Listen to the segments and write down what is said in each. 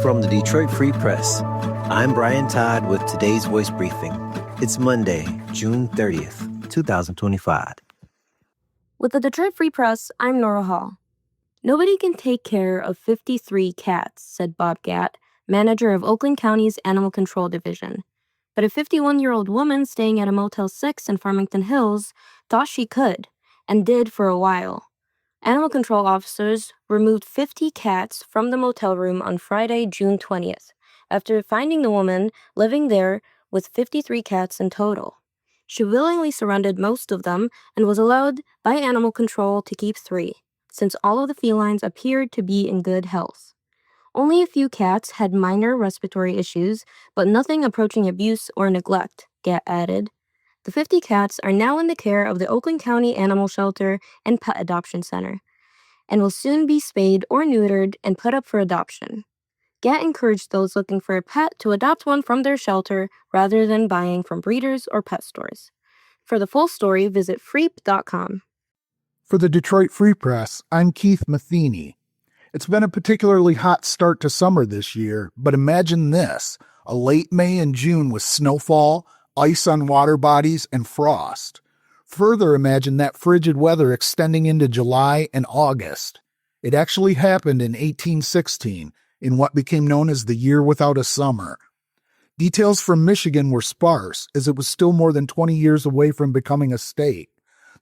From the Detroit Free Press, I'm Brian Todd with today's Voice Briefing. It's Monday, June 30th, 2025. With the Detroit Free Press, I'm Nora Hall. Nobody can take care of 53 cats, said Bob Gatt, manager of Oakland County's Animal Control Division. But a 51-year-old woman staying at a Motel 6 in Farmington Hills thought she could, and did for a while. Animal control officers removed 50 cats from the motel room on Friday, June 20th, after finding the woman living there with 53 cats in total. She willingly surrendered most of them and was allowed by animal control to keep 3, since all of the felines appeared to be in good health. Only a few cats had minor respiratory issues, but nothing approaching abuse or neglect, Gatt added. The 50 cats are now in the care of the Oakland County Animal Shelter and Pet Adoption Center, and will soon be spayed or neutered and put up for adoption. Gatt encouraged those looking for a pet to adopt one from their shelter rather than buying from breeders or pet stores. For the full story, visit freep.com. For the Detroit Free Press, I'm Keith Matheny. It's been a particularly hot start to summer this year, but imagine this, a late May and June with snowfall, ice on water bodies, and frost. Further, imagine that frigid weather extending into July and August. It actually happened in 1816, in what became known as the Year Without a Summer. Details from Michigan were sparse, as it was still more than 20 years away from becoming a state.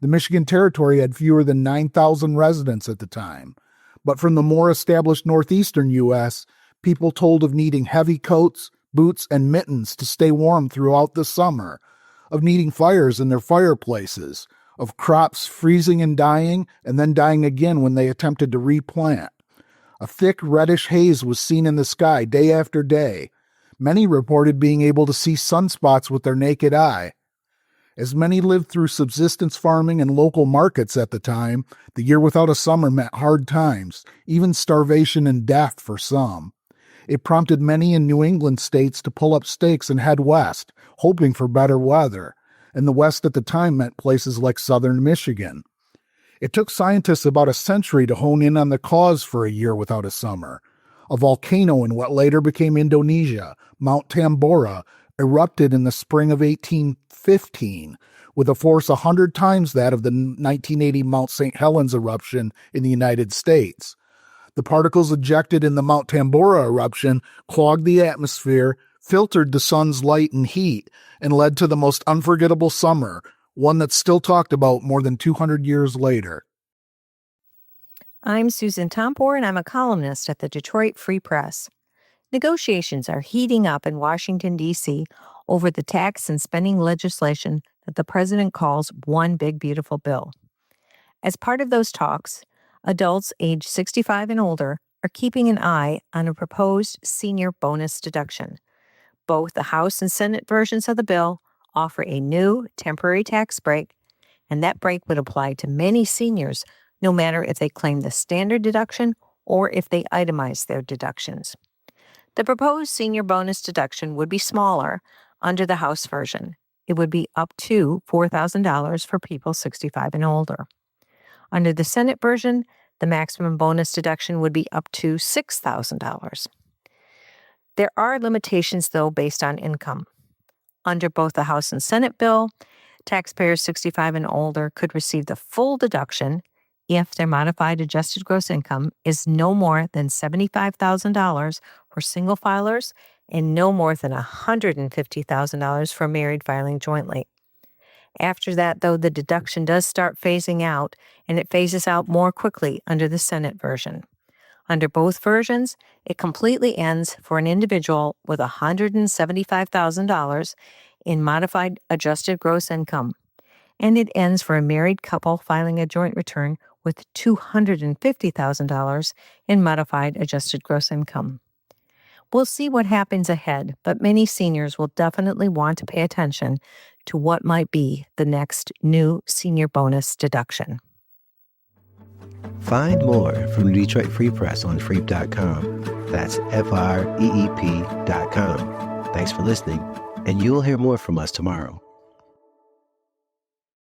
The Michigan Territory had fewer than 9,000 residents at the time. But from the more established northeastern U.S., people told of needing heavy coats, boots, and mittens to stay warm throughout the summer, of needing fires in their fireplaces, of crops freezing and dying then dying again when they attempted to replant. A thick reddish haze was seen in the sky day after day. Many reported being able to see sunspots with their naked eye. As many lived through subsistence farming and local markets at the time, the year without a summer meant hard times, even starvation and death for some. It prompted many in New England states to pull up stakes and head west, hoping for better weather, and the West at the time meant places like southern Michigan. It took scientists about a century to hone in on the cause for a year without a summer. A volcano in what later became Indonesia, Mount Tambora, erupted in the spring of 1815, with a force 100 times that of the 1980 Mount St. Helens eruption in the United States. The particles ejected in the Mount Tambora eruption clogged the atmosphere, filtered the sun's light and heat, and led to the most unforgettable summer, one that's still talked about more than 200 years later. I'm Susan Tompor, and I'm a columnist at the Detroit Free Press. Negotiations are heating up in Washington, D.C. over the tax and spending legislation that the president calls One Big Beautiful Bill. As part of those talks, adults age 65 and older are keeping an eye on a proposed senior bonus deduction. Both the House and Senate versions of the bill offer a new temporary tax break, and that break would apply to many seniors, no matter if they claim the standard deduction or if they itemize their deductions. The proposed senior bonus deduction would be smaller under the House version. It would be up to $4,000 for people 65 and older. Under the Senate version, the maximum bonus deduction would be up to $6,000. There are limitations, though, based on income. Under both the House and Senate bill, taxpayers 65 and older could receive the full deduction if their modified adjusted gross income is no more than $75,000 for single filers and no more than $150,000 for married filing jointly. After that, though, the deduction does start phasing out, and it phases out more quickly under the Senate version. Under both versions, it completely ends for an individual with $175,000 in modified adjusted gross income, and it ends for a married couple filing a joint return with $250,000 in modified adjusted gross income. We'll see what happens ahead, but many seniors will definitely want to pay attention to what might be the next new senior bonus deduction. Find more from the Detroit Free Press on freep.com. That's FREEP.com. Thanks for listening, and you'll hear more from us tomorrow.